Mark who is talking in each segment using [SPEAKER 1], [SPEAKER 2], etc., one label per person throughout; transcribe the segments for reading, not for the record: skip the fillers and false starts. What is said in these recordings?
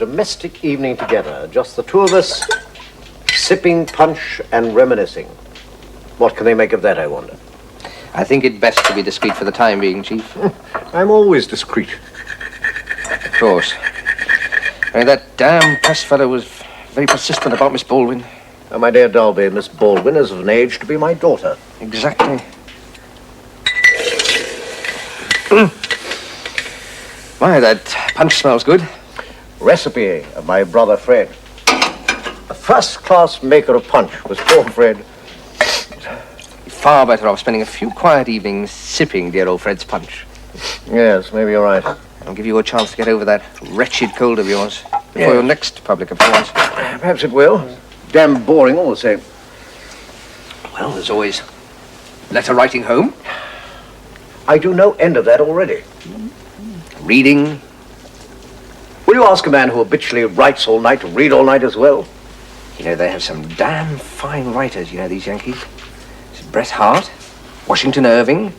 [SPEAKER 1] domestic evening together. Just the two of us, sipping punch and reminiscing. What can they make of that, I wonder?
[SPEAKER 2] I think it best to be discreet for the time being, Chief.
[SPEAKER 1] I'm always discreet.
[SPEAKER 2] Of course. I mean, that damn press fellow was very persistent about Miss Baldwin.
[SPEAKER 1] Now, my dear Dolby, Miss Baldwin is of an age to be my daughter.
[SPEAKER 2] Exactly. Why, that punch smells good.
[SPEAKER 1] Recipe of my brother Fred. A first-class maker of punch was poor Fred.
[SPEAKER 2] Far better off spending a few quiet evenings sipping dear old Fred's punch.
[SPEAKER 1] Yes, maybe you're right.
[SPEAKER 2] I'll give you a chance to get over that wretched cold of yours before your next public appearance.
[SPEAKER 1] Perhaps it will. Damn boring all the same.
[SPEAKER 2] Well, there's always letter writing home.
[SPEAKER 1] I do no end of that already.
[SPEAKER 2] Reading.
[SPEAKER 1] Will you ask a man who habitually writes all night to read all night as well?
[SPEAKER 2] You know, they have some damn fine writers, you know, these Yankees. There's Bret Harte, Washington Irving,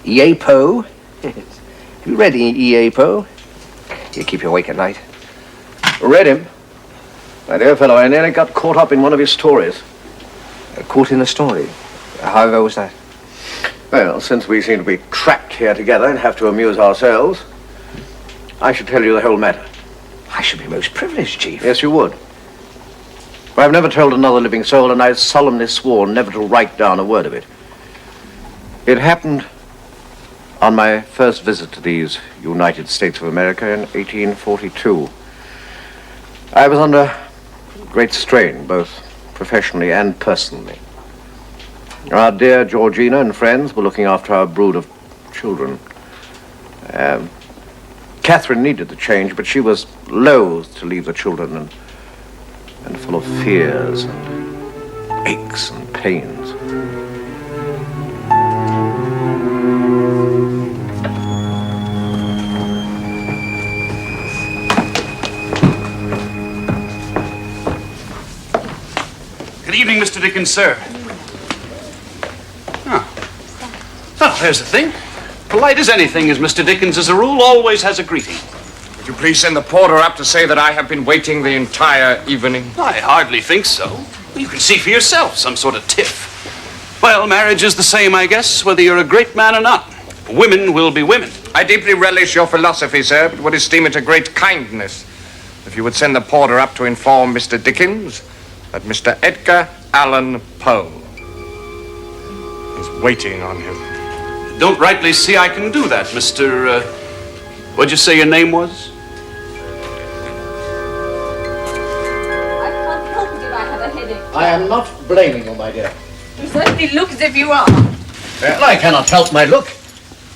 [SPEAKER 2] E.A. Poe. Have you read E.A. Poe? You keep you awake at night.
[SPEAKER 1] Read him? My dear fellow, I nearly got caught up in one of his stories.
[SPEAKER 2] Caught in a story? However was that?
[SPEAKER 1] Well, since we seem to be trapped here together and have to amuse ourselves, I should tell you the whole matter.
[SPEAKER 2] I should be most privileged, Chief.
[SPEAKER 1] Yes, you would. But I've never told another living soul, and I solemnly swore never to write down a word of it. It happened on my first visit to these United States of America in 1842. I was under great strain, both professionally and personally. Our dear Georgina and friends were looking after our brood of children. Catherine needed the change, but she was loath to leave the children and full of fears and aches and pains.
[SPEAKER 3] Good evening, Mr. Dickens, sir. Oh, there's the thing. Polite as anything, as Mr. Dickens, as a rule, always has a greeting.
[SPEAKER 4] Would you please send the porter up to say that I have been waiting the entire evening?
[SPEAKER 3] I hardly think so. You can see for yourself, some sort of tiff. Well, marriage is the same, I guess, whether you're a great man or not. Women will be women.
[SPEAKER 4] I deeply relish your philosophy, sir, but would esteem it a great kindness if you would send the porter up to inform Mr. Dickens that Mr. Edgar Allan Poe is waiting on him.
[SPEAKER 3] Don't rightly see I can do that, Mr. What'd you say your name was?
[SPEAKER 5] I can't help it if I have a headache.
[SPEAKER 1] I am not blaming you, my dear.
[SPEAKER 5] You certainly look as if you are.
[SPEAKER 1] Well, I cannot help my look,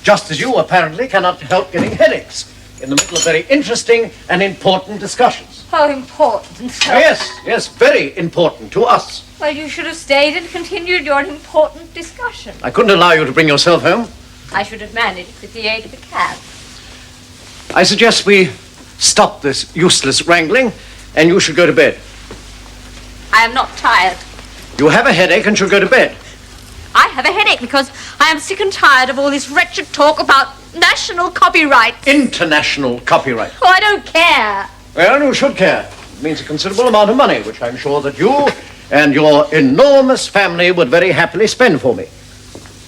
[SPEAKER 1] just as you apparently cannot help getting headaches in the middle of very interesting and important discussions.
[SPEAKER 5] How important, sir.
[SPEAKER 1] Yes, very important to us.
[SPEAKER 5] Well, you should have stayed and continued your important discussion.
[SPEAKER 1] I couldn't allow you to bring yourself home.
[SPEAKER 5] I should have managed with the aid of a cab.
[SPEAKER 1] I suggest we stop this useless wrangling, and you should go to bed.
[SPEAKER 5] I am not tired.
[SPEAKER 1] You have a headache and should go to bed.
[SPEAKER 5] I have a headache because I am sick and tired of all this wretched talk about national copyright.
[SPEAKER 1] International copyright.
[SPEAKER 5] Oh, I don't care.
[SPEAKER 1] Well, you should care. It means a considerable amount of money, which I'm sure that you and your enormous family would very happily spend for me.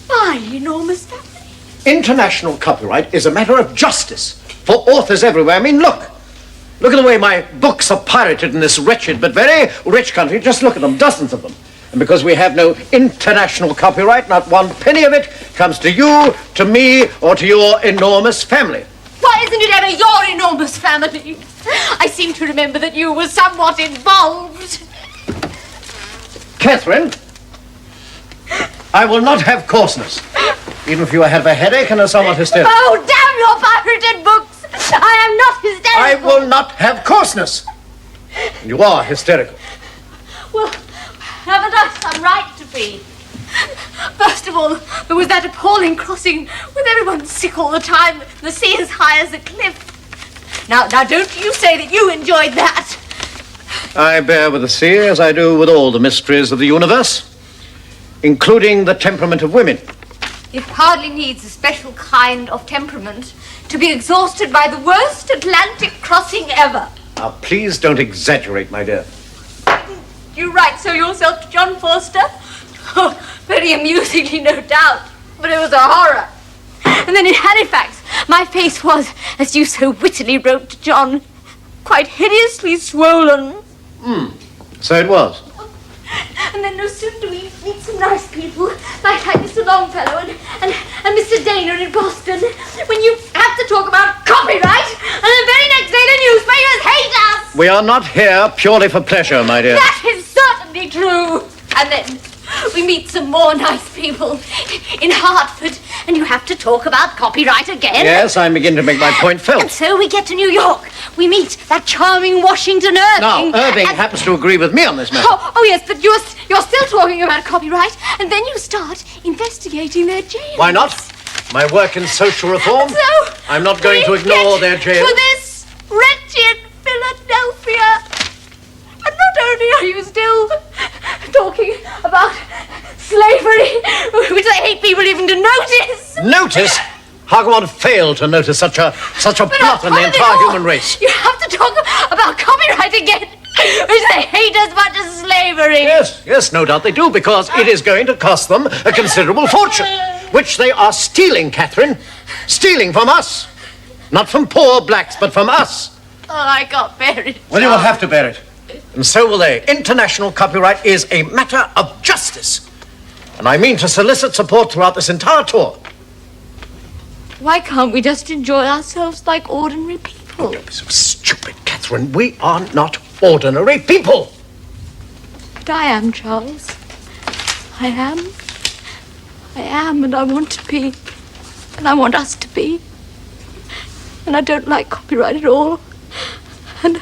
[SPEAKER 5] My enormous family.
[SPEAKER 1] International copyright is a matter of justice for authors everywhere. I mean, look at the way my books are pirated in this wretched but very rich country. Just look at them, dozens of them. And because we have no international copyright, not one penny of it comes to you, to me, or to your enormous family.
[SPEAKER 5] Why isn't it ever your enormous family? I seem to remember that you were somewhat involved.
[SPEAKER 1] Catherine, I will not have coarseness, even if you have a headache and are somewhat hysterical.
[SPEAKER 5] Oh, damn your pirated books! I am not hysterical.
[SPEAKER 1] I will not have coarseness. You are hysterical.
[SPEAKER 5] Well, haven't I some right to be? First of all, there was that appalling crossing with everyone sick all the time, the sea as high as a cliff. Now, don't you say that you enjoyed that.
[SPEAKER 1] I bear with the sea as I do with all the mysteries of the universe, including the temperament of women.
[SPEAKER 5] It hardly needs a special kind of temperament to be exhausted by the worst Atlantic crossing ever.
[SPEAKER 1] Now, please don't exaggerate, my dear.
[SPEAKER 5] You write so yourself to John Forster? Oh, very amusingly, no doubt. But it was a horror. And then in Halifax, my face was, as you so wittily wrote to John, quite hideously swollen.
[SPEAKER 1] So it was.
[SPEAKER 5] And then no sooner do we meet some nice people, like Mr. Longfellow and Mr. Dana in Boston, when you have to talk about copyright, and the very next day the newspapers hate us!
[SPEAKER 1] We are not here purely for pleasure, my dear.
[SPEAKER 5] That is certainly true. And then we meet some more nice people in Hartford, and you have to talk about copyright again.
[SPEAKER 1] Yes, I'm beginning to make my point
[SPEAKER 5] And
[SPEAKER 1] felt.
[SPEAKER 5] so we get to New York. We meet that charming Washington Irving.
[SPEAKER 1] Now, Irving
[SPEAKER 5] and-
[SPEAKER 1] happens to agree with me on this matter.
[SPEAKER 5] Oh, yes, but you're still talking about copyright, and then you start investigating their jails.
[SPEAKER 1] Why not? My work in social reform.
[SPEAKER 5] So
[SPEAKER 1] I'm not going to
[SPEAKER 5] we
[SPEAKER 1] ignore
[SPEAKER 5] get
[SPEAKER 1] their jail.
[SPEAKER 5] to this wretched Philadelphia. And not only are you still talking about slavery, which I hate people even to notice.
[SPEAKER 1] Notice? How can one fail to notice such a blot on the entire human race?
[SPEAKER 5] You have to talk about copyright again, which they hate as much as slavery.
[SPEAKER 1] Yes, no doubt they do, because it is going to cost them a considerable fortune, which they are stealing, Catherine. Stealing from us. Not from poor blacks, but from us.
[SPEAKER 5] Oh, I can't bear it.
[SPEAKER 1] Well, you will have to bear it. And so will they. International copyright is a matter of justice. And I mean to solicit support throughout this entire tour.
[SPEAKER 5] Why can't we just enjoy ourselves like ordinary people?
[SPEAKER 1] Don't be so stupid, Catherine. We are not ordinary people.
[SPEAKER 5] But I am, Charles. I am. I am, and I want to be. And I want us to be. And I don't like copyright at all. And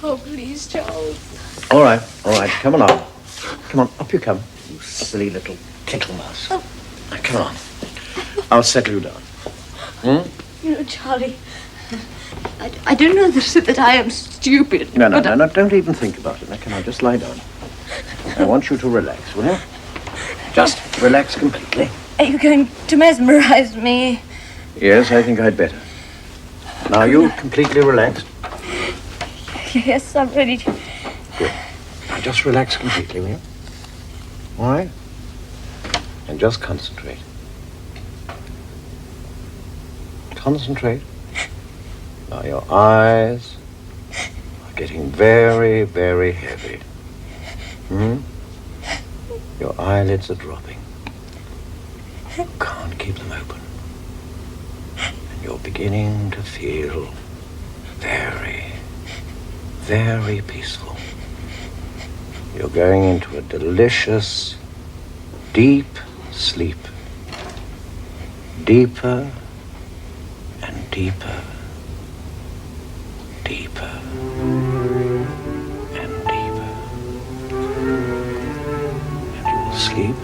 [SPEAKER 5] oh, please, Charles.
[SPEAKER 1] All right. Come on up. Come on, up you come. You silly little mouse.
[SPEAKER 5] Oh.
[SPEAKER 1] Now, come on. I'll settle you down.
[SPEAKER 5] You know, Charlie, I don't know that I am stupid.
[SPEAKER 1] No,
[SPEAKER 5] but
[SPEAKER 1] don't even think about it. Now, come on, just lie down. I want you to relax, will you? Just relax completely.
[SPEAKER 5] Are you going to mesmerize me?
[SPEAKER 1] Yes, I think I'd better. Now, you completely relaxed?
[SPEAKER 5] Yes, I'm ready to.
[SPEAKER 1] Good. Now, just relax completely, will you? All right? And just concentrate. Concentrate. Now, your eyes are getting very, very heavy. Your eyelids are dropping. You can't keep them open. And you're beginning to feel very, very peaceful. You're going into a delicious, deep sleep. Deeper and deeper. Deeper and deeper. And you will sleep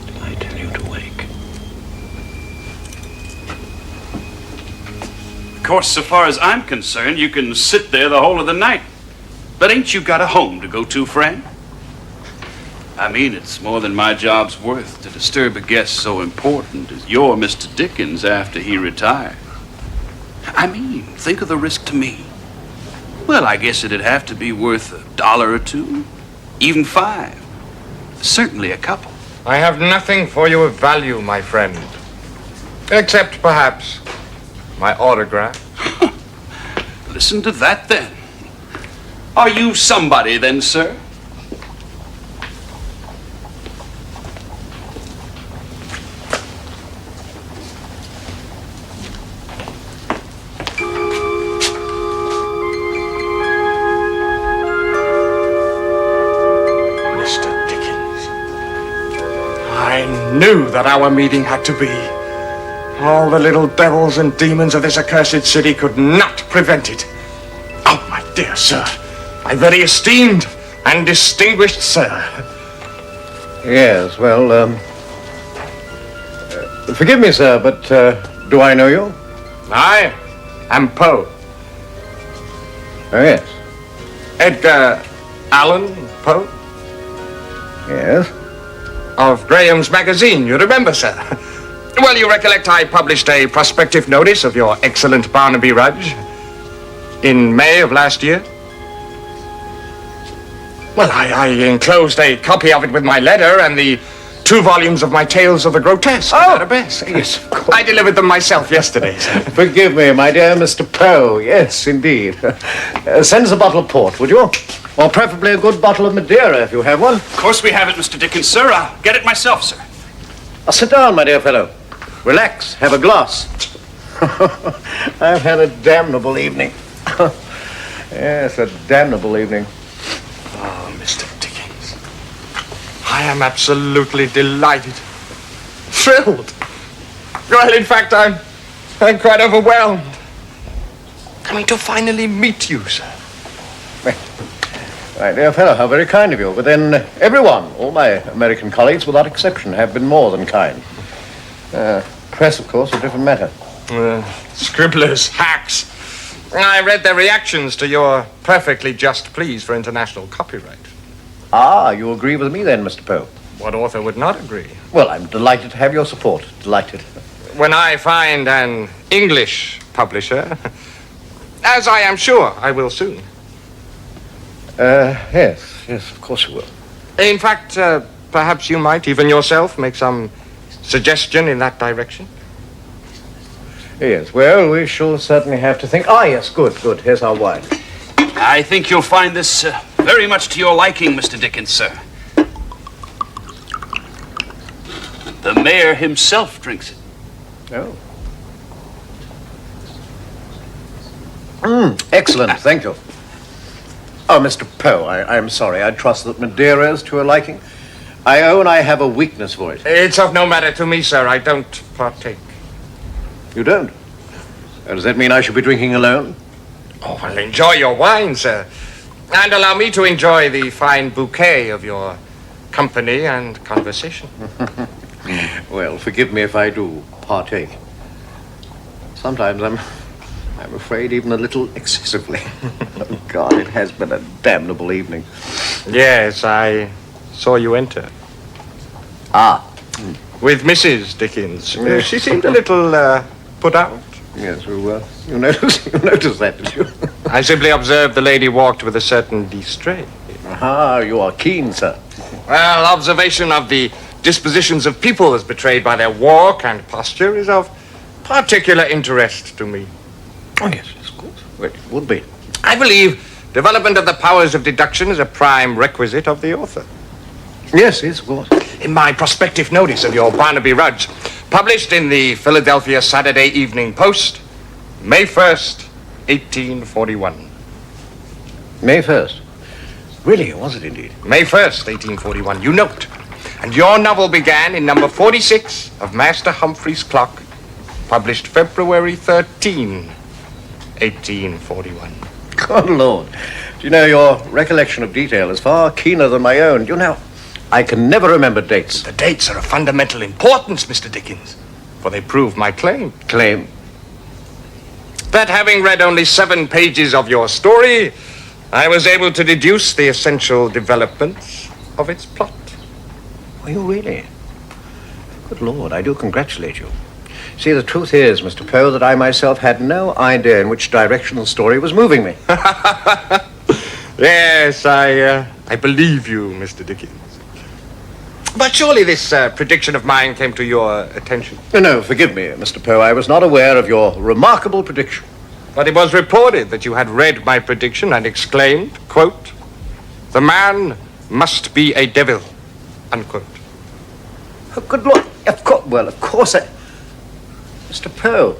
[SPEAKER 1] till I tell you to wake.
[SPEAKER 3] Of course, so far as I'm concerned, you can sit there the whole of the night. But ain't you got a home to go to, friend? I mean, it's more than my job's worth to disturb a guest so important as your Mr. Dickens after he retired. I mean, think of the risk to me. Well, I guess it'd have to be worth $1 or $2, even $5. Certainly a couple.
[SPEAKER 4] I have nothing for you of value, my friend. Except, perhaps, my autograph.
[SPEAKER 3] Listen to that, then. Are you somebody, then, sir?
[SPEAKER 4] Mr. Dickens, I knew that our meeting had to be. All the little devils and demons of this accursed city could not prevent it. Oh, my dear sir, my very esteemed and distinguished sir.
[SPEAKER 1] Yes, well, forgive me, sir, but do I know you?
[SPEAKER 4] I am Poe.
[SPEAKER 1] Oh, yes.
[SPEAKER 4] Edgar Allan Poe
[SPEAKER 1] Yes.
[SPEAKER 4] of Graham's magazine, you remember, sir? Well, you recollect I published a prospective notice of your excellent Barnaby Rudge in May of last year. Well, I enclosed a copy of it with my letter and the 2 volumes of my Tales of the Grotesque.
[SPEAKER 1] Oh, yes, of course.
[SPEAKER 4] I delivered them myself yesterday, sir.
[SPEAKER 1] Forgive me, my dear Mr. Poe. Yes, indeed. Send us a bottle of port, would you? Or preferably a good bottle of Madeira, if you have one.
[SPEAKER 3] Of course we have it, Mr. Dickens, sir. I'll get it myself, sir.
[SPEAKER 1] Sit down, my dear fellow. Relax. Have a glass. I've had a damnable evening. Yes, a damnable evening.
[SPEAKER 4] Oh, Mr. Dickens. I am absolutely delighted. Thrilled. Well, in fact, I'm quite overwhelmed. Coming to finally meet you, sir.
[SPEAKER 1] My dear fellow, how very kind of you. But then everyone, all my American colleagues without exception, have been more than kind. Press, of course, a different matter.
[SPEAKER 4] Scribblers, hacks. I read their reactions to your perfectly just pleas for international copyright.
[SPEAKER 1] Ah, you agree with me then, Mr. Poe?
[SPEAKER 4] What author would not agree?
[SPEAKER 1] Well, I'm delighted to have your support. Delighted.
[SPEAKER 4] When I find an English publisher, as I am sure I will soon.
[SPEAKER 1] Yes, of course you will.
[SPEAKER 4] In fact, perhaps you might even yourself make some suggestion in that direction.
[SPEAKER 1] Yes, well, we shall certainly have to think. Ah, yes, good. Here's our wine.
[SPEAKER 3] I think you'll find this very much to your liking, Mr. Dickens, sir. The mayor himself drinks it.
[SPEAKER 1] Oh. Excellent, thank you. Oh, Mr. Poe, I'm sorry. I trust that Madeira is to your liking. I own I have a weakness for it.
[SPEAKER 4] It's of no matter to me, sir. I don't partake.
[SPEAKER 1] You don't? Does that mean I should be drinking alone?
[SPEAKER 4] Oh, well, enjoy your wine, sir. And allow me to enjoy the fine bouquet of your company and conversation.
[SPEAKER 1] Well, forgive me if I do partake. Sometimes I'm afraid even a little excessively. Oh, God, it has been a damnable evening.
[SPEAKER 4] Yes, I saw you enter.
[SPEAKER 1] Ah.
[SPEAKER 4] With Mrs. Dickens. She seemed a little put out.
[SPEAKER 1] Yes, well, you noticed that, did you?
[SPEAKER 4] I simply observed the lady walked with a certain distress.
[SPEAKER 1] Ah, you are keen, sir.
[SPEAKER 4] Well, observation of the dispositions of people as betrayed by their walk and posture is of particular interest to me.
[SPEAKER 1] Oh, yes, of course. Well, it would be.
[SPEAKER 4] I believe development of the powers of deduction is a prime requisite of the author.
[SPEAKER 1] Yes, of course.
[SPEAKER 4] In my prospective notice of your Barnaby Rudge, published in the Philadelphia Saturday Evening Post, May 1st, 1841.
[SPEAKER 1] May 1st. Really, was it indeed?
[SPEAKER 4] May 1st, 1841, you note. And your novel began in number 46 of Master Humphrey's Clock, published February 13, 1841.
[SPEAKER 1] Good Lord. Do you know, your recollection of detail is far keener than my own. Do you know, I can never remember dates.
[SPEAKER 4] The dates are of fundamental importance, Mr. Dickens, for they prove my claim.
[SPEAKER 1] Claim?
[SPEAKER 4] That having read only 7 pages of your story, I was able to deduce the essential developments of its plot.
[SPEAKER 1] Are you really? Good Lord, I do congratulate you. See, the truth is, Mr. Poe, that I myself had no idea in which direction the story was moving me.
[SPEAKER 4] Yes, I believe you, Mr. Dickens. But surely this prediction of mine came to your attention.
[SPEAKER 1] No, forgive me, Mr. Poe. I was not aware of your remarkable prediction.
[SPEAKER 4] But it was reported that you had read my prediction and exclaimed, quote, "The man must be a devil," unquote.
[SPEAKER 1] Oh, good Lord. Of course I... Mr. Poe,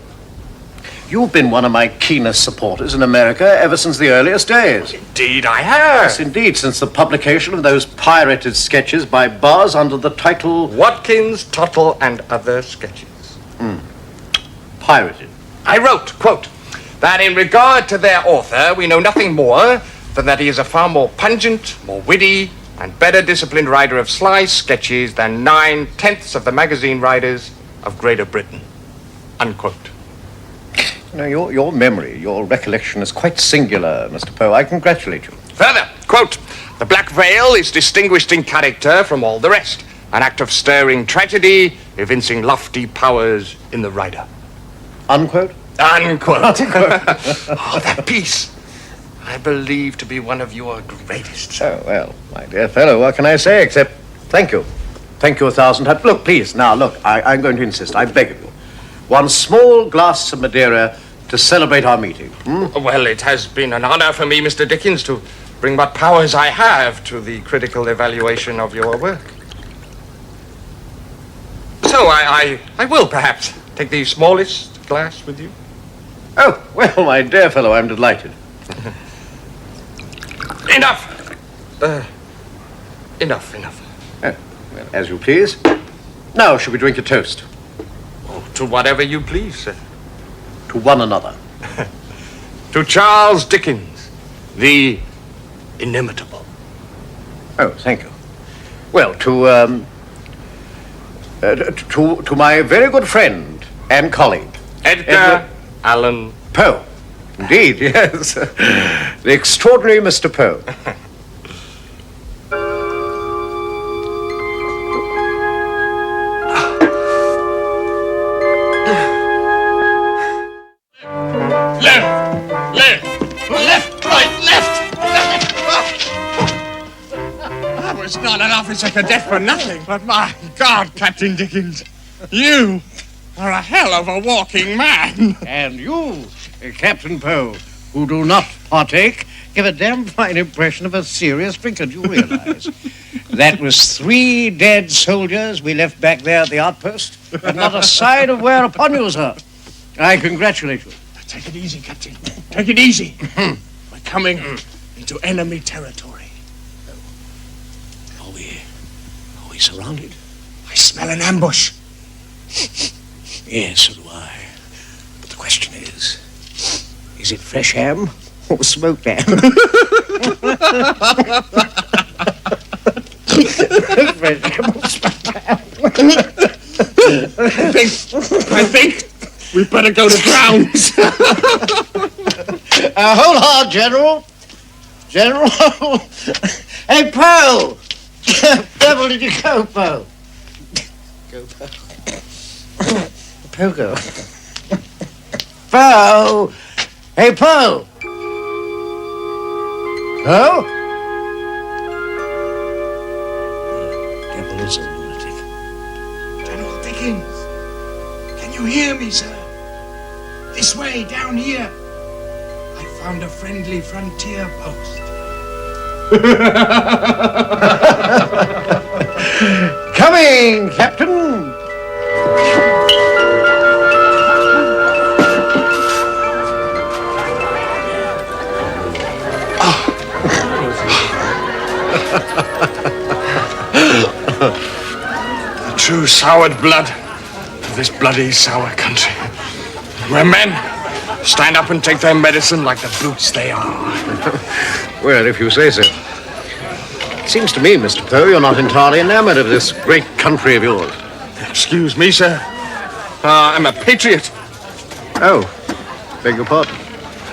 [SPEAKER 1] you've been one of my keenest supporters in America ever since the earliest days.
[SPEAKER 4] Indeed I have.
[SPEAKER 1] Yes, indeed, since the publication of those pirated sketches by Buzz under the title...
[SPEAKER 4] Watkins, Tottle, and Other Sketches.
[SPEAKER 1] Pirated.
[SPEAKER 4] I wrote, quote, that in regard to their author, we know nothing more than that he is a far more pungent, more witty, and better disciplined writer of sly sketches than 9/10 of the magazine writers of Greater Britain. Unquote.
[SPEAKER 1] You know, your memory, your recollection is quite singular, Mr. Poe. I congratulate you.
[SPEAKER 4] Further, quote, the Black Veil is distinguished in character from all the rest. An act of stirring tragedy evincing lofty powers in the rider.
[SPEAKER 1] Unquote?
[SPEAKER 4] Unquote. Oh, that piece I believe to be one of your greatest.
[SPEAKER 1] Oh, well, my dear fellow, what can I say except thank you. Thank you 1,000 times. Look, please, now, look, I'm going to insist, I beg of you. One small glass of Madeira to celebrate our meeting.
[SPEAKER 4] Well, it has been an honor for me, Mr. Dickens, to bring what powers I have to the critical evaluation of your work. So I will perhaps take the smallest glass with you.
[SPEAKER 1] Oh, well, my dear fellow, I'm delighted.
[SPEAKER 4] Enough! Enough.
[SPEAKER 1] Oh, well, as you please. Now, shall we drink a toast?
[SPEAKER 4] Oh, to whatever you please, sir.
[SPEAKER 1] To one another.
[SPEAKER 4] To Charles Dickens, the inimitable.
[SPEAKER 1] Oh, thank you. Well, to my very good friend and colleague,
[SPEAKER 4] Edgar Allan
[SPEAKER 1] Poe. Indeed, yes. The extraordinary Mr. Poe.
[SPEAKER 4] I was not an officer cadet for nothing, but my God, Captain Dickens, you are a hell of a walking man.
[SPEAKER 1] And you, Captain Poe, who do not partake, give a damn fine impression of a serious drinker, do you realize? That was 3 dead soldiers we left back there at the outpost, and not a sign of wear upon you, sir. I congratulate you.
[SPEAKER 4] Take it easy, Captain. Take it easy. We're coming into enemy territory.
[SPEAKER 1] Are we surrounded?
[SPEAKER 4] I smell an ambush.
[SPEAKER 1] Yes, so do I. But the question is it fresh ham or smoked ham? Fresh ham or smoked ham?
[SPEAKER 4] I think we better go to grounds.
[SPEAKER 1] Hold hard, General. General. Hey, Poe. Devil did you go, Poe? Go, Poe. Pogo. Poe. Hey, Poe. Poe? Devil is a lunatic.
[SPEAKER 6] General Dickens, can you hear me, sir? This way, down here. I found a friendly frontier post.
[SPEAKER 1] Coming, Captain.
[SPEAKER 4] The true soured blood of this bloody sour country, where men stand up and take their medicine like the brutes they are.
[SPEAKER 1] Well, if you say so. It seems to me, Mr. Poe, you're not entirely enamored of this great country of yours.
[SPEAKER 4] Excuse me, sir. I'm a patriot.
[SPEAKER 1] Oh, beg your pardon.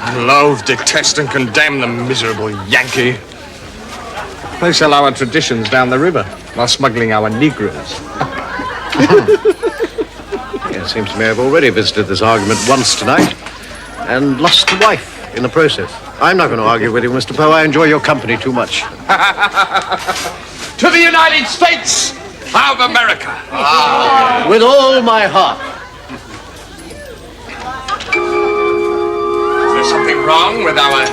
[SPEAKER 4] I loathe, detest, and condemn the miserable Yankee. They sell our traditions down the river while smuggling our Negroes.
[SPEAKER 1] It seems to me I've already visited this argument once tonight and lost a wife in the process. I'm not going to argue with you, Mr. Poe. I enjoy your company too much.
[SPEAKER 4] To the United States of America.
[SPEAKER 1] With all my heart.
[SPEAKER 4] Is there something wrong with our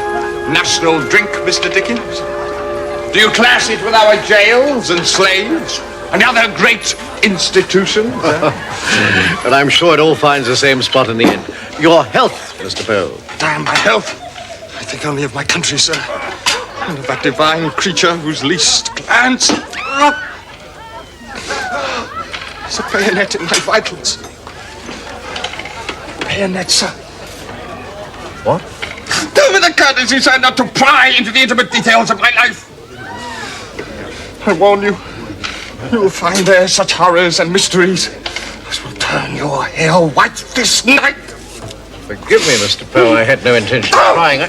[SPEAKER 4] national drink, Mr. Dickens? Do you class it with our jails and slaves and other great institutions?
[SPEAKER 1] But I'm sure it all finds the same spot in the end. Your health, Mr. Poe.
[SPEAKER 4] Damn my health. I think only of my country, sir. And of that divine creature whose least glance is a bayonet in my vitals. Bayonet, sir.
[SPEAKER 1] What?
[SPEAKER 4] Do me the courtesy, sir, not to pry into the intimate details of my life. I warn you, you will find there such horrors and mysteries as will turn your hair white this night.
[SPEAKER 1] Forgive me, Mr. Poe. I had no intention of prying.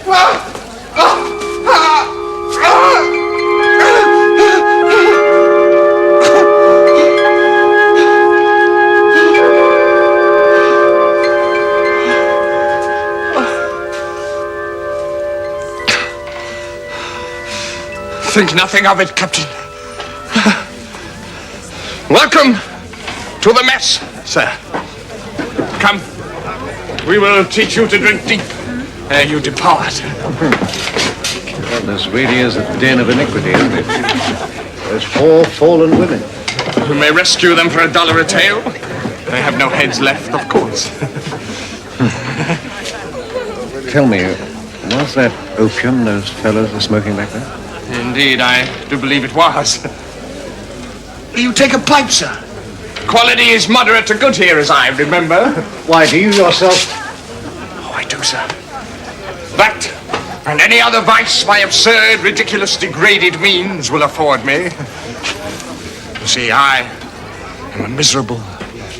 [SPEAKER 4] Think nothing of it, Captain. Welcome to the mess, sir. Come, we will teach you to drink deep ere you depart.
[SPEAKER 1] Well, this really is a den of iniquity, isn't it? There's 4 fallen women.
[SPEAKER 4] We may rescue them for $1 a tale. They have no heads left, of course.
[SPEAKER 1] Tell me, was that opium those fellows were smoking back there?
[SPEAKER 4] Indeed, I do believe it was.
[SPEAKER 6] You take a pipe, sir?
[SPEAKER 4] Quality is moderate to good here, as I remember.
[SPEAKER 1] Why, do you yourself?
[SPEAKER 4] Oh, I do, sir. That and any other vice my absurd, ridiculous, degraded means will afford me. You see, I am a miserable,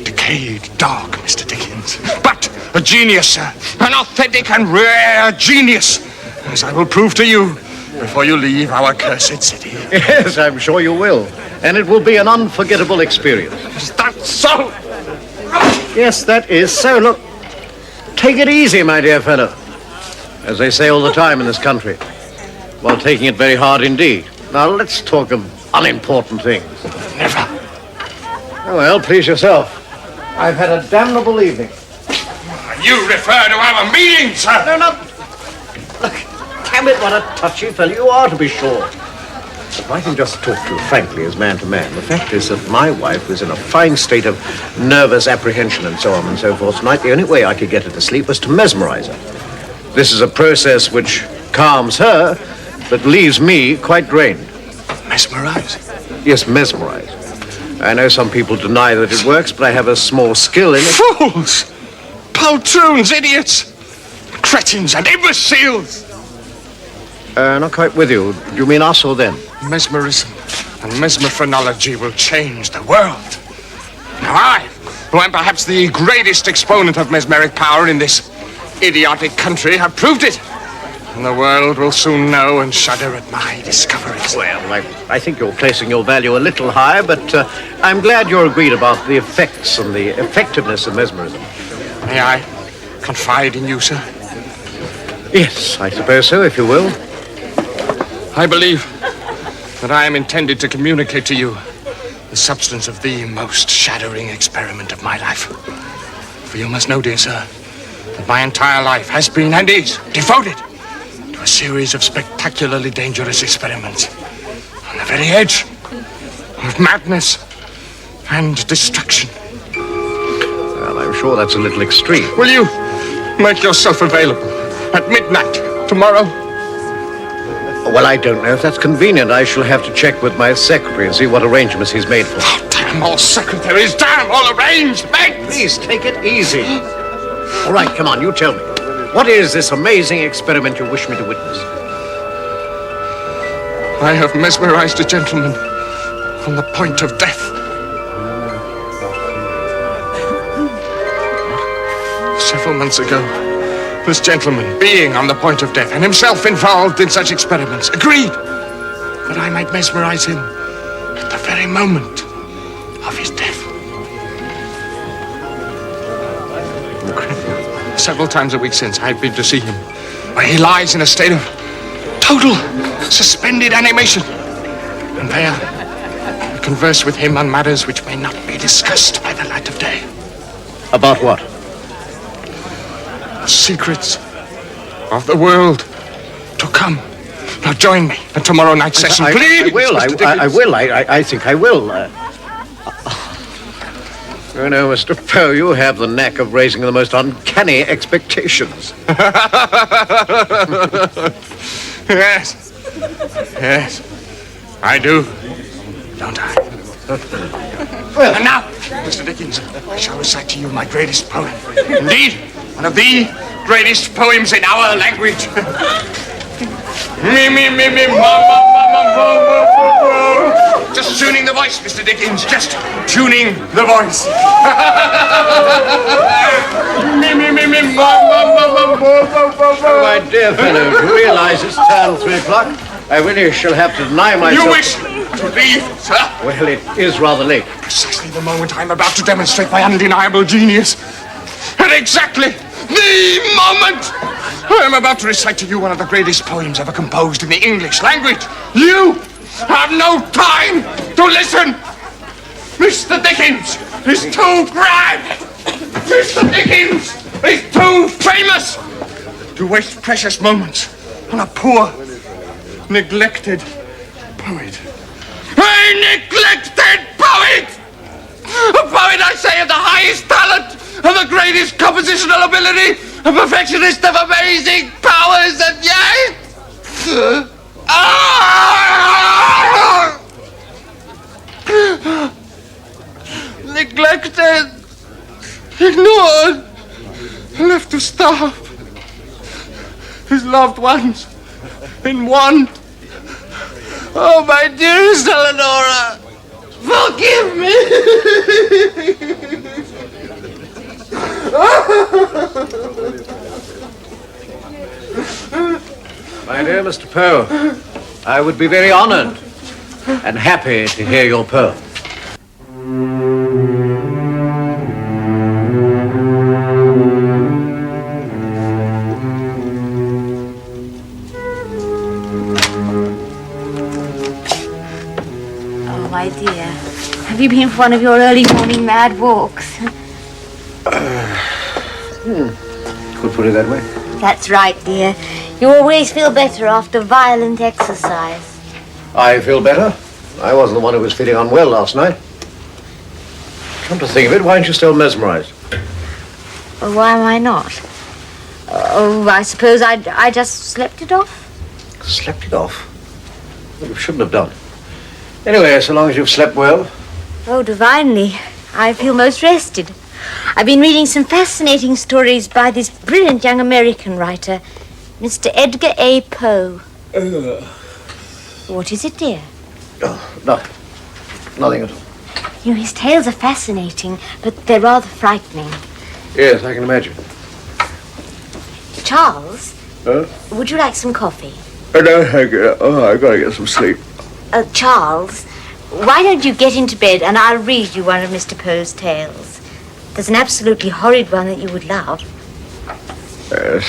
[SPEAKER 4] decayed dog, Mr. Dickens. But a genius, sir. An authentic and rare genius, as I will prove to you before you leave our cursed city.
[SPEAKER 1] Yes, I'm sure you will. And it will be an unforgettable experience.
[SPEAKER 4] Is that so?
[SPEAKER 1] Yes, that is so. Look, take it easy, my dear fellow. As they say all the time in this country. While taking it very hard indeed. Now, let's talk of unimportant things.
[SPEAKER 4] Never.
[SPEAKER 1] Oh, well, please yourself. I've had a damnable evening.
[SPEAKER 4] You refer to our meeting, sir.
[SPEAKER 1] No, no. Look, damn it, what a touchy fellow you are, to be sure. If I can just talk to you frankly as man to man, the fact is that my wife was in a fine state of nervous apprehension and so on and so forth tonight. The only way I could get her to sleep was to mesmerize her. This is a process which calms her, but leaves me quite drained.
[SPEAKER 4] Mesmerize?
[SPEAKER 1] Yes, mesmerize. I know some people deny that it works, but I have a small skill in it.
[SPEAKER 4] Fools! Poltroons, idiots! Cretins and imbeciles!
[SPEAKER 1] Not quite with you. Do you mean us or them?
[SPEAKER 4] Mesmerism and mesmerphrenology will change the world. Now I, who am perhaps the greatest exponent of mesmeric power in this idiotic country, have proved it. And the world will soon know and shudder at my discoveries.
[SPEAKER 1] Well, I think you're placing your value a little high, but I'm glad you're agreed about the effects and the effectiveness of mesmerism.
[SPEAKER 4] May I confide in you, sir?
[SPEAKER 1] Yes, I suppose so, if you will.
[SPEAKER 4] I believe that I am intended to communicate to you the substance of the most shattering experiment of my life. For you must know, dear sir, that my entire life has been and is devoted to a series of spectacularly dangerous experiments on the very edge of madness and destruction.
[SPEAKER 1] Well, I'm sure that's a little extreme.
[SPEAKER 4] Will you make yourself available at midnight tomorrow?
[SPEAKER 1] Well, I don't know if that's convenient. I shall have to check with my secretary and see what arrangements he's made for.
[SPEAKER 4] Oh, damn all secretaries, damn all arrangements!
[SPEAKER 1] Please, take it easy. All right, come on, you tell me. What is this amazing experiment you wish me to witness?
[SPEAKER 4] I have mesmerized a gentleman on the point of death. Several months ago, this gentleman, being on the point of death and himself involved in such experiments, agreed that I might mesmerize him at the very moment of his death. Several times a week since, I've been to see him, where he lies in a state of total suspended animation. And there, I converse with him on matters which may not be discussed by the light of day.
[SPEAKER 1] About what?
[SPEAKER 4] The secrets of the world to come. Now join me at tomorrow night's session, please.
[SPEAKER 1] I will. I think I will. Oh, no, Mr. Poe, you have the knack of raising the most uncanny expectations.
[SPEAKER 4] Yes. Yes. I do. Don't I?
[SPEAKER 1] Well,
[SPEAKER 4] And now, Mr. Dickens, I shall recite to you my greatest poem. Indeed, one of the greatest poems in our language. Me, ma, ma, ma, ma, ma, ma. Just tuning the voice, Mr. Dickens. Just tuning the voice. Me, ma, ma, ma, ma, ma,
[SPEAKER 1] oh, my dear fellow, do you realize it's turned 3 o'clock? I really shall have to deny myself.
[SPEAKER 4] You wish to leave, sir?
[SPEAKER 1] Well, it is rather late.
[SPEAKER 4] Precisely the moment I'm about to demonstrate my undeniable genius. At exactly the moment I am about to recite to you one of the greatest poems ever composed in the English language. You have no time to listen. Mr. Dickens is too grand. Mr. Dickens is too famous to waste precious moments on a poor, neglected poet. A neglected poet! A poet, I say, of the highest talent, of the greatest compositional ability, a perfectionist of amazing powers, and yet... neglected, ignored, left to starve. His loved ones in want. Oh, my dearest Eleonora, forgive me.
[SPEAKER 1] My dear Mr. Poe, I would be very honored and happy to hear your poem.
[SPEAKER 5] Oh, my dear. Have you been for one of your early morning mad walks?
[SPEAKER 1] Could put it that way.
[SPEAKER 5] That's right, dear. You always feel better after violent exercise.
[SPEAKER 1] I feel better. I wasn't the one who was feeling unwell last night. Come to think of it, why aren't you still mesmerized?
[SPEAKER 5] Well, why am I not? Oh, I suppose I just slept it off.
[SPEAKER 1] Slept it off? Well, you shouldn't have done. Anyway, so long as you've slept well.
[SPEAKER 5] Oh, divinely. I feel most rested. I've been reading some fascinating stories by this brilliant young American writer, Mr. Edgar A. Poe. What is it, dear?
[SPEAKER 1] Oh, nothing. Nothing at all.
[SPEAKER 5] You know, his tales are fascinating, but they're rather frightening.
[SPEAKER 1] Yes, I can imagine.
[SPEAKER 5] Charles,
[SPEAKER 1] Huh?
[SPEAKER 5] would you like some coffee?
[SPEAKER 1] No, thank you. Oh, I've got to get some sleep.
[SPEAKER 5] Charles, why don't you get into bed and I'll read you one of Mr. Poe's tales. There's an absolutely horrid one that you would love.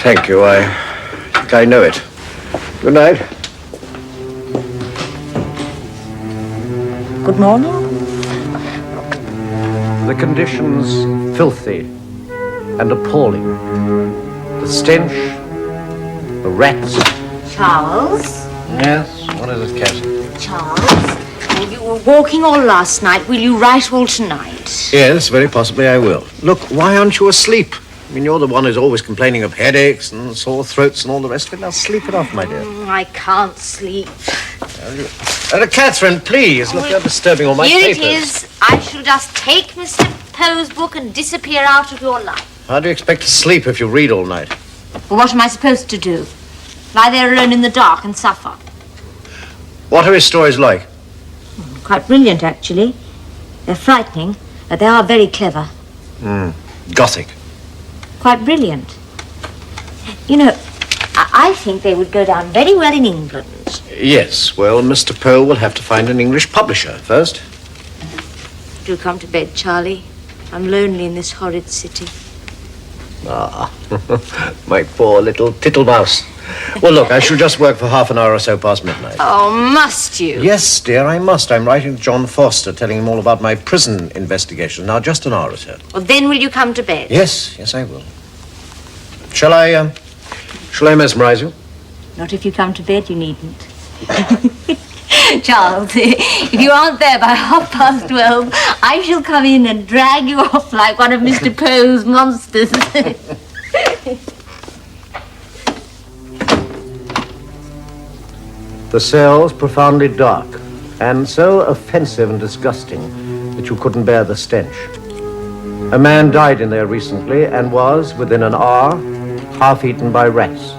[SPEAKER 1] Thank you. I think I know it. Good night.
[SPEAKER 5] Good morning.
[SPEAKER 1] The conditions filthy and appalling. The stench, the rats.
[SPEAKER 5] Charles?
[SPEAKER 1] Yes, what is it, Cassie?
[SPEAKER 5] Charles, you were walking all last night. Will you write all tonight?
[SPEAKER 1] Yes, very possibly I will. Look, why aren't you asleep? I mean, you're the one who's always complaining of headaches and sore throats and all the rest of it. Now sleep it off, my dear.
[SPEAKER 5] I can't sleep.
[SPEAKER 1] Catherine, please. Look, you're disturbing all my
[SPEAKER 5] Here
[SPEAKER 1] papers.
[SPEAKER 5] it is. I shall just take Mr. Poe's book and disappear out of your life.
[SPEAKER 1] How do you expect to sleep if you read all night?
[SPEAKER 5] Well, what am I supposed to do? Lie there alone in the dark and suffer?
[SPEAKER 1] What are his stories like?
[SPEAKER 5] Quite brilliant, actually. They're frightening, but they are very clever.
[SPEAKER 1] Gothic.
[SPEAKER 5] Quite brilliant. You know, I think they would go down very well in England.
[SPEAKER 1] Yes, well, Mr. Poe will have to find an English publisher first.
[SPEAKER 5] Do come to bed, Charlie. I'm lonely in this horrid city.
[SPEAKER 1] Ah, my poor little tittle-mouse. Well, look, I shall just work for half an hour or so past midnight.
[SPEAKER 5] Oh, must you?
[SPEAKER 1] Yes, dear, I must. I'm writing to John Foster, telling him all about my prison investigation. Now, just an hour or so.
[SPEAKER 5] Well, then will you come to bed?
[SPEAKER 1] Yes, I will. Shall I mesmerize you?
[SPEAKER 5] Not if you come to bed, you needn't. Charles, if you aren't there by 12:30, I shall come in and drag you off like one of Mr. Poe's monsters.
[SPEAKER 1] The cell's profoundly dark, and so offensive and disgusting that you couldn't bear the stench. A man died in there recently and was, within an hour, half-eaten by rats.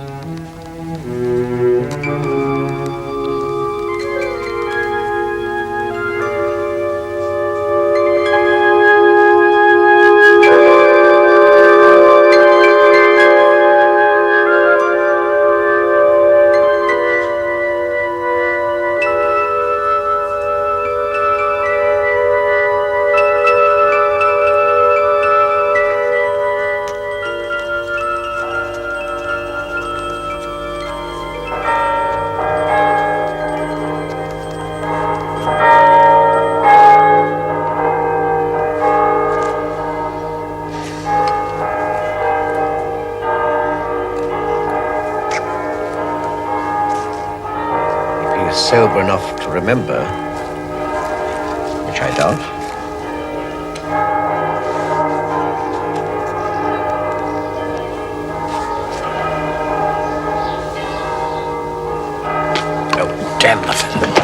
[SPEAKER 1] sober enough to remember, which I doubt. Oh, damn the fellow.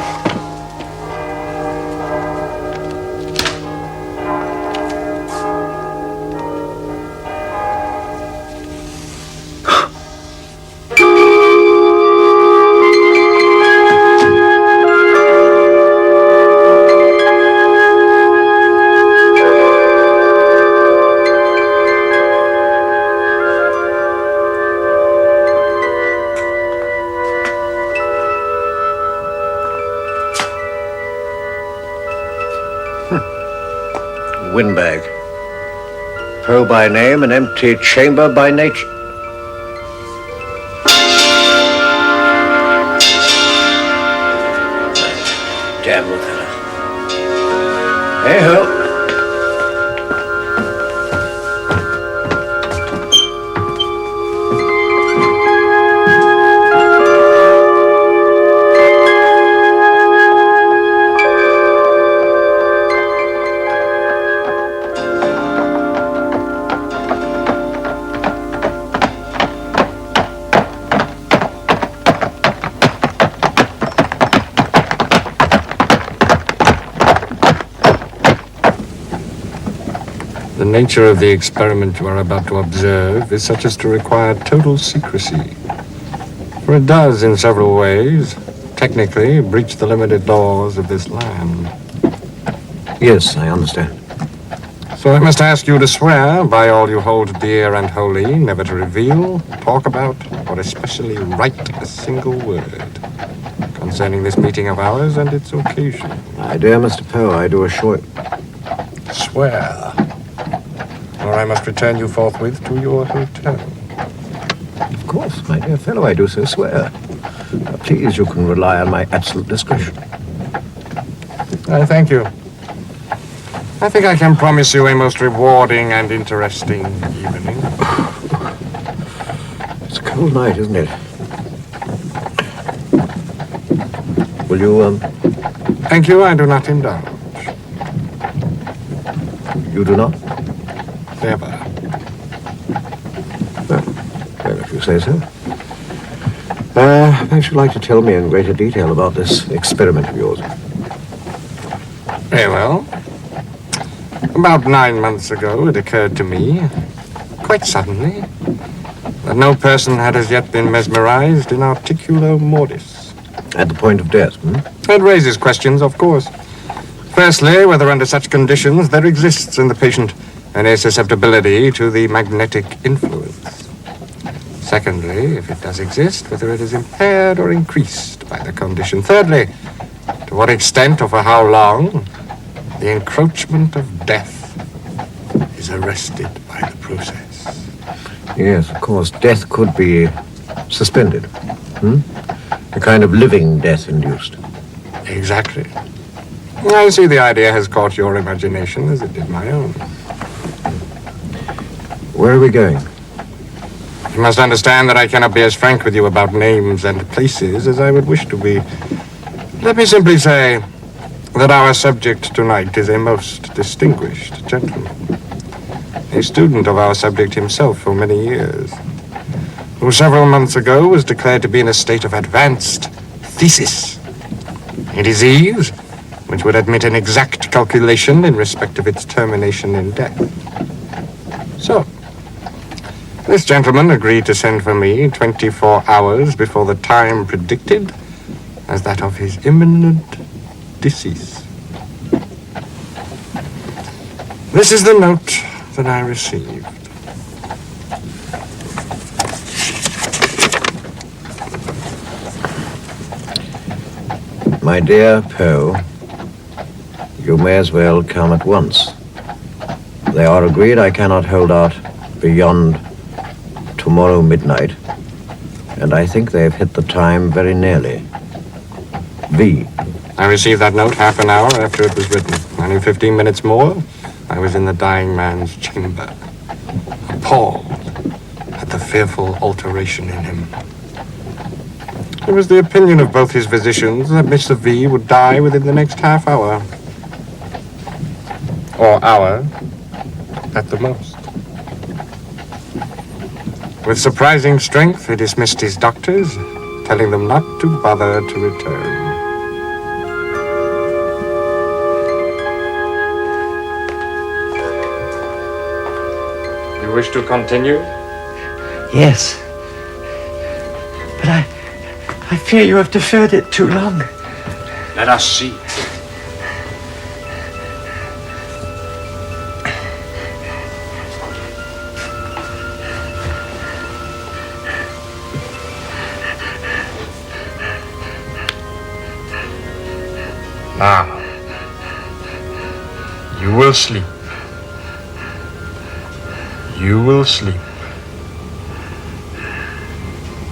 [SPEAKER 1] Windbag. Poe by name, an empty chamber by nature. Damn the fella. Hey-ho.
[SPEAKER 7] The nature of the experiment you are about to observe is such as to require total secrecy. For it does, in several ways, technically breach the limited laws of this land.
[SPEAKER 1] Yes, I understand.
[SPEAKER 7] So I must ask you to swear, by all you hold dear and holy, never to reveal, talk about, or especially write a single word concerning this meeting of ours and its occasion.
[SPEAKER 1] My dear Mr. Poe, I do assure you.
[SPEAKER 7] Swear, or I must return you forthwith to your hotel.
[SPEAKER 1] Of course, my dear fellow, I do so swear. Please, you can rely on my absolute discretion.
[SPEAKER 7] I thank you. I think I can promise you a most rewarding and interesting evening.
[SPEAKER 1] It's a cold night, isn't it? Will you,
[SPEAKER 7] Thank you, I do not indulge.
[SPEAKER 1] You do not?
[SPEAKER 7] Never.
[SPEAKER 1] Well, if you say so. Perhaps you'd like to tell me in greater detail about this experiment of yours.
[SPEAKER 7] Very well. About 9 months ago, it occurred to me, quite suddenly, that no person had as yet been mesmerized in articulo mortis.
[SPEAKER 1] At the point of death,
[SPEAKER 7] It raises questions, of course. Firstly, whether under such conditions there exists in the patient any susceptibility to the magnetic influence. Secondly, if it does exist, whether it is impaired or increased by the condition. Thirdly, to what extent or for how long the encroachment of death is arrested by the process.
[SPEAKER 1] Yes, of course, death could be suspended. A kind of living death induced.
[SPEAKER 7] Exactly. I see the idea has caught your imagination as it did my own.
[SPEAKER 1] Where are we going?
[SPEAKER 7] You must understand that I cannot be as frank with you about names and places as I would wish to be. Let me simply say that our subject tonight is a most distinguished gentleman. A student of our subject himself for many years, who several months ago was declared to be in a state of advanced thesis. A disease which would admit an exact calculation in respect of its termination in death. So, this gentleman agreed to send for me 24 hours before the time predicted as that of his imminent decease. This is the note that I received.
[SPEAKER 1] My dear Poe, you may as well come at once. They are agreed I cannot hold out beyond tomorrow midnight, and I think they have hit the time very nearly. V.
[SPEAKER 7] I received that note half an hour after it was written. And in 15 minutes more, I was in the dying man's chamber, appalled at the fearful alteration in him. It was the opinion of both his physicians that Mr. V would die within the next half hour. Or hour, at the most. With surprising strength, he dismissed his doctors, telling them not to bother to return. You wish to continue?
[SPEAKER 6] Yes. But I fear you have deferred it too long.
[SPEAKER 3] Let us see.
[SPEAKER 7] Now, you will sleep. You will sleep.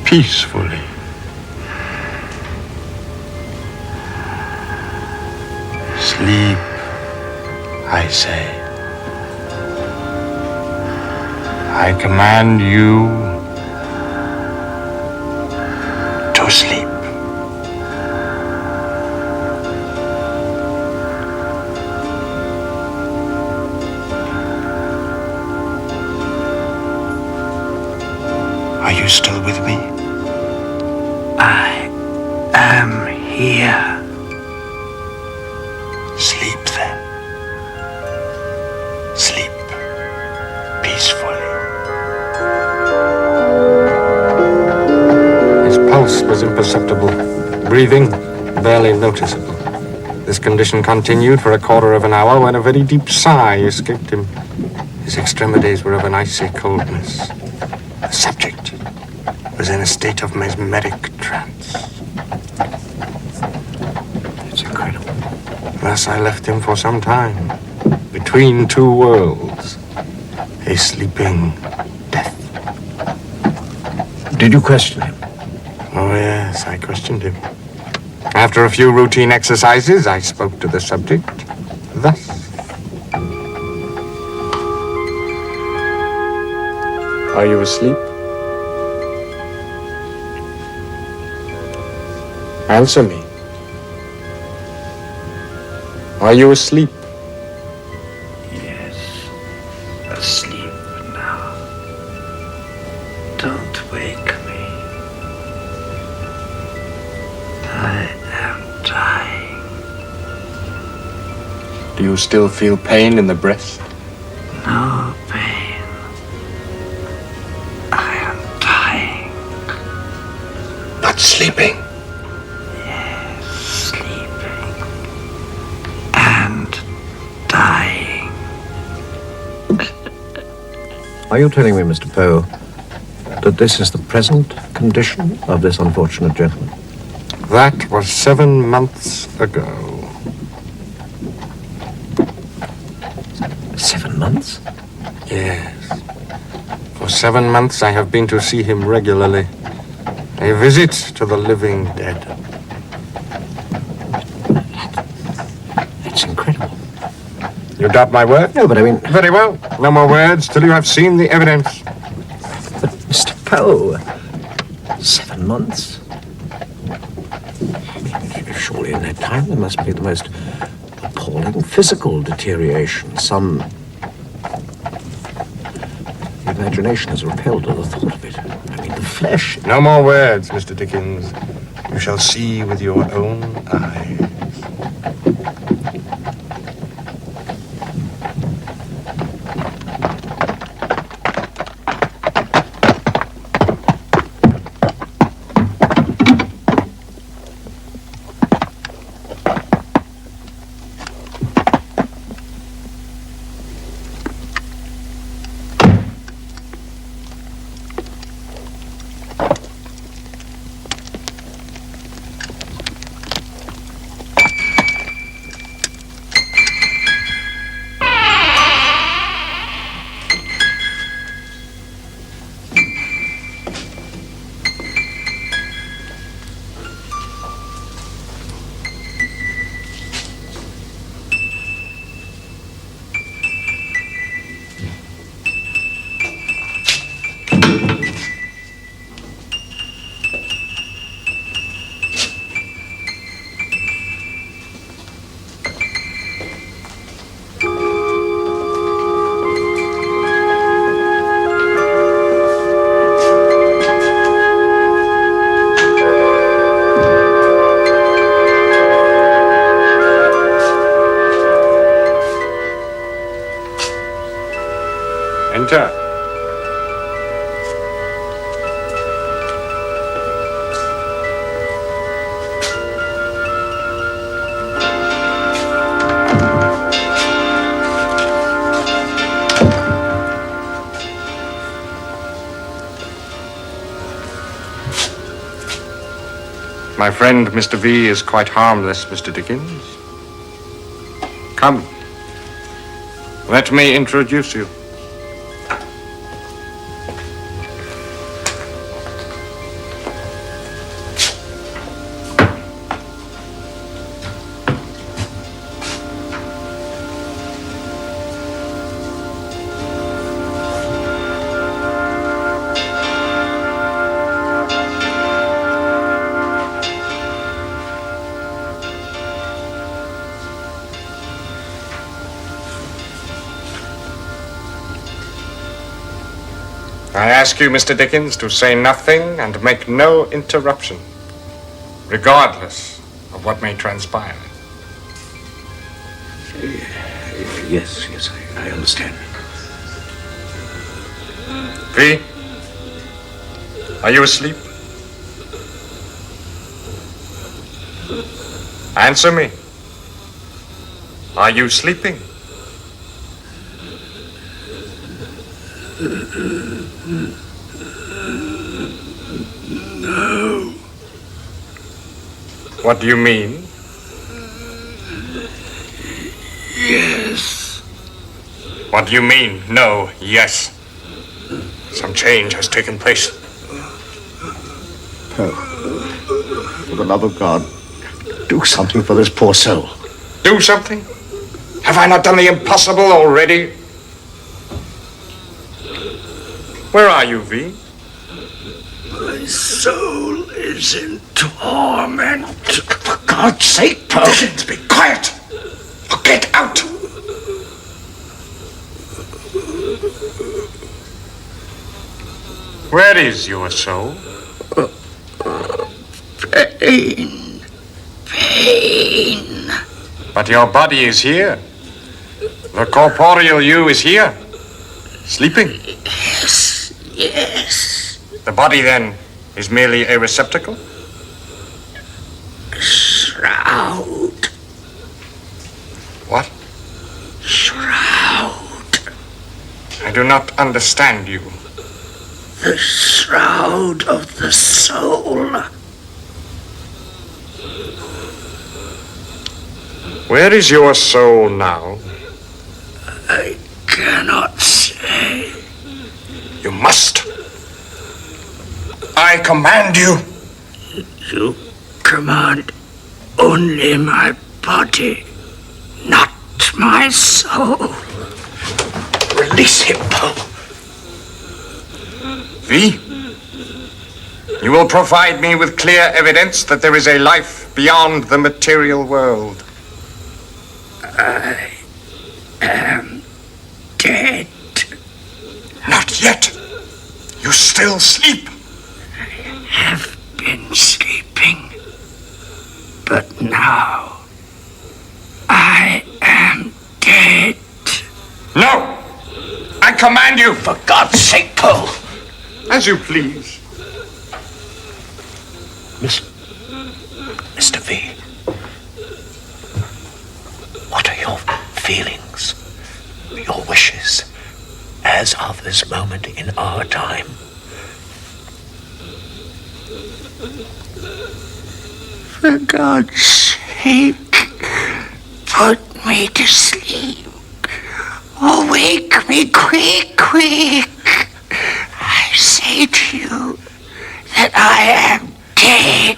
[SPEAKER 7] Peacefully. Sleep, I say. I command you to sleep. Are you still with me?
[SPEAKER 6] I am here.
[SPEAKER 7] Sleep then. Sleep peacefully. His pulse was imperceptible. Breathing barely noticeable. This condition continued for a quarter of an hour when a very deep sigh escaped him. His extremities were of an icy coldness. The subject was in a state of mesmeric trance. It's incredible. Thus I left him for some time, between two worlds, a sleeping death.
[SPEAKER 1] Did you question him?
[SPEAKER 7] Oh, yes, I questioned him. After a few routine exercises, I spoke to the subject thus.
[SPEAKER 4] Are you asleep? Answer me. Are you asleep?
[SPEAKER 6] Yes. Asleep now. Don't wake me. I am dying.
[SPEAKER 4] Do you still feel pain in the breast?
[SPEAKER 6] No pain. I am dying.
[SPEAKER 7] But sleeping.
[SPEAKER 6] Yes, sleeping. And dying.
[SPEAKER 1] Are you telling me, Mr. Poe, that this is the present condition of this unfortunate gentleman?
[SPEAKER 7] That was 7 months ago.
[SPEAKER 1] 7 months?
[SPEAKER 7] Yes. For 7 months I have been to see him regularly. A visit to the living dead.
[SPEAKER 1] It's incredible.
[SPEAKER 7] You doubt my word?
[SPEAKER 1] No, but I mean...
[SPEAKER 7] Very well. No more words till you have seen the evidence.
[SPEAKER 1] But, Mr. Poe, 7 months? I mean, surely in that time there must be the most appalling physical deterioration. Some... The imagination is repelled at the thought of it. I mean, the flesh...
[SPEAKER 7] No more words, Mr. Dickens. You shall see with your own eyes. My friend, Mr. V, is quite harmless, Mr. Dickens. Come. Let me introduce you. I ask you, Mr. Dickens, to say nothing and make no interruption, regardless of what may transpire.
[SPEAKER 1] Yes, I understand.
[SPEAKER 7] V, are you asleep? Answer me. Are you sleeping?
[SPEAKER 6] No.
[SPEAKER 7] What do you mean?
[SPEAKER 6] Yes.
[SPEAKER 7] What do you mean? No, yes. Some change has taken place.
[SPEAKER 1] Poe, for the love of God, do something for this poor soul.
[SPEAKER 7] Do something? Have I not done the impossible already? Where are you, V?
[SPEAKER 6] My soul is in torment.
[SPEAKER 1] For God's sake, Poe!
[SPEAKER 6] Dickens, be quiet! Or get out!
[SPEAKER 7] Where is your soul?
[SPEAKER 6] Pain. Pain.
[SPEAKER 7] But your body is here. The corporeal you is here. Sleeping.
[SPEAKER 6] Yes, yes.
[SPEAKER 7] The body, then, is merely a receptacle?
[SPEAKER 6] Shroud.
[SPEAKER 7] What?
[SPEAKER 6] Shroud.
[SPEAKER 7] I do not understand you.
[SPEAKER 6] The shroud of the soul.
[SPEAKER 7] Where is your soul now?
[SPEAKER 6] I cannot say.
[SPEAKER 7] You must. I command you.
[SPEAKER 6] You command only my body, not my soul.
[SPEAKER 7] Release him, Poe. V, you will provide me with clear evidence that there is a life beyond the material world.
[SPEAKER 6] I am dead.
[SPEAKER 7] Not yet. You still sleep.
[SPEAKER 6] I have been sleeping, but now I am dead.
[SPEAKER 7] No! I command you!
[SPEAKER 6] For God's sake, Poe!
[SPEAKER 7] As you please.
[SPEAKER 1] Mr. V, what are your feelings, your wishes, as of this moment in our time?
[SPEAKER 6] For God's sake, put me to sleep. Oh, wake me quick, quick. I say to you that I am dead.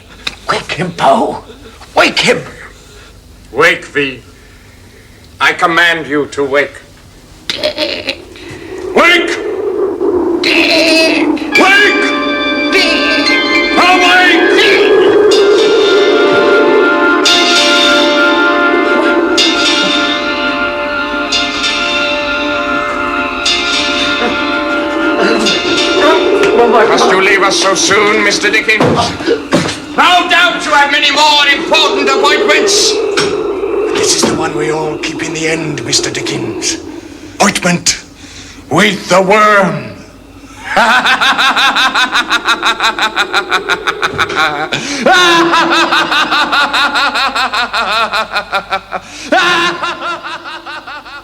[SPEAKER 1] Wake him, Poe! Wake him!
[SPEAKER 7] Wake, V. I command you to wake.
[SPEAKER 6] Dead.
[SPEAKER 7] Wake!
[SPEAKER 6] Dead.
[SPEAKER 7] Wake!
[SPEAKER 6] Dead.
[SPEAKER 7] Awake! Must you leave us so soon, Mr. Dickens? No doubt you have many more important appointments.
[SPEAKER 6] This is the one we all keep in the end, Mr. Dickens. Ointment with the worm.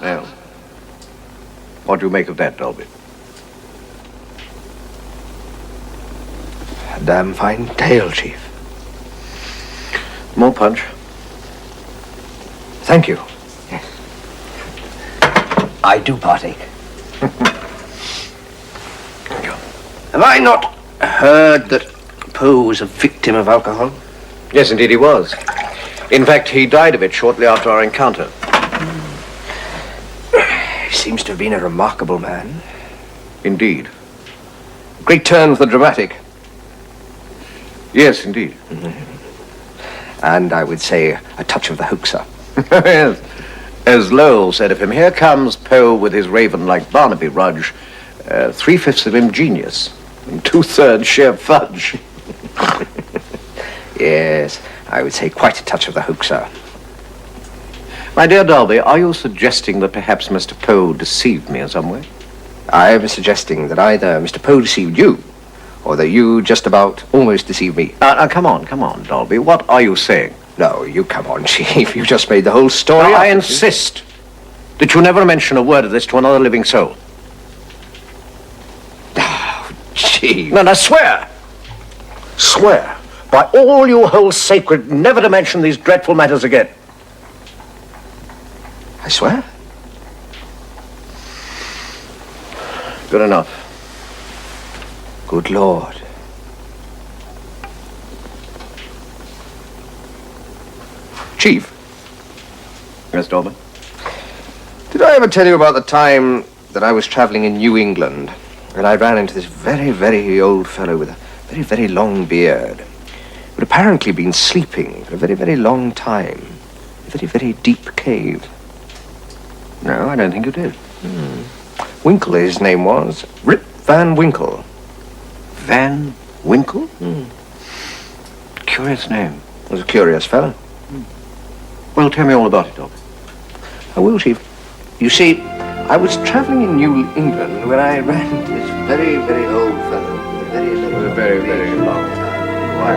[SPEAKER 1] Well, what do you make of that, Dolby?
[SPEAKER 2] A damn fine tale, Chief.
[SPEAKER 1] More punch.
[SPEAKER 2] Thank you. Yes. I do partake. Have I not heard that Poe was a victim of alcohol?
[SPEAKER 1] Yes, indeed he was. In fact, he died of it shortly after our encounter.
[SPEAKER 2] He seems to have been a remarkable man.
[SPEAKER 1] Indeed.
[SPEAKER 2] Great turn for the dramatic.
[SPEAKER 1] Yes, indeed.
[SPEAKER 2] And I would say a touch of the hoaxer.
[SPEAKER 1] Yes. As Lowell said of him, here comes Poe with his raven-like Barnaby Rudge, 3/5 of him genius, and 2/3 sheer fudge.
[SPEAKER 2] Yes, I would say quite a touch of the hoaxer.
[SPEAKER 1] My dear Dolby, are you suggesting that perhaps Mr. Poe deceived me in some way?
[SPEAKER 2] I am suggesting that either Mr. Poe deceived you, or that you just about almost deceived me.
[SPEAKER 1] Come on, Dolby. What are you saying?
[SPEAKER 2] No, you come on, Chief. You just made the whole story
[SPEAKER 1] Now,
[SPEAKER 2] up.
[SPEAKER 1] I insist that you never mention a word of this to another living soul.
[SPEAKER 2] Oh, Chief.
[SPEAKER 1] No, swear! Swear, by all you hold sacred, never to mention these dreadful matters again.
[SPEAKER 2] I swear.
[SPEAKER 1] Good enough.
[SPEAKER 2] Good Lord. Chief.
[SPEAKER 1] Yes, Dolby?
[SPEAKER 2] Did I ever tell you about the time that I was traveling in New England and I ran into this very, very old fellow with a very, very long beard who had apparently been sleeping for a very, very long time in a very, very deep cave?
[SPEAKER 1] No, I don't think you did.
[SPEAKER 2] Winkle, his name was. Rip Van Winkle.
[SPEAKER 1] Van Winkle? Curious name.
[SPEAKER 2] Was a curious fellow.
[SPEAKER 1] Well, tell me all about it, Dolby.
[SPEAKER 2] I will, Chief. You see, I was traveling in New England when I ran into this very, very old fellow with a very, very,
[SPEAKER 1] very long time.
[SPEAKER 2] Why?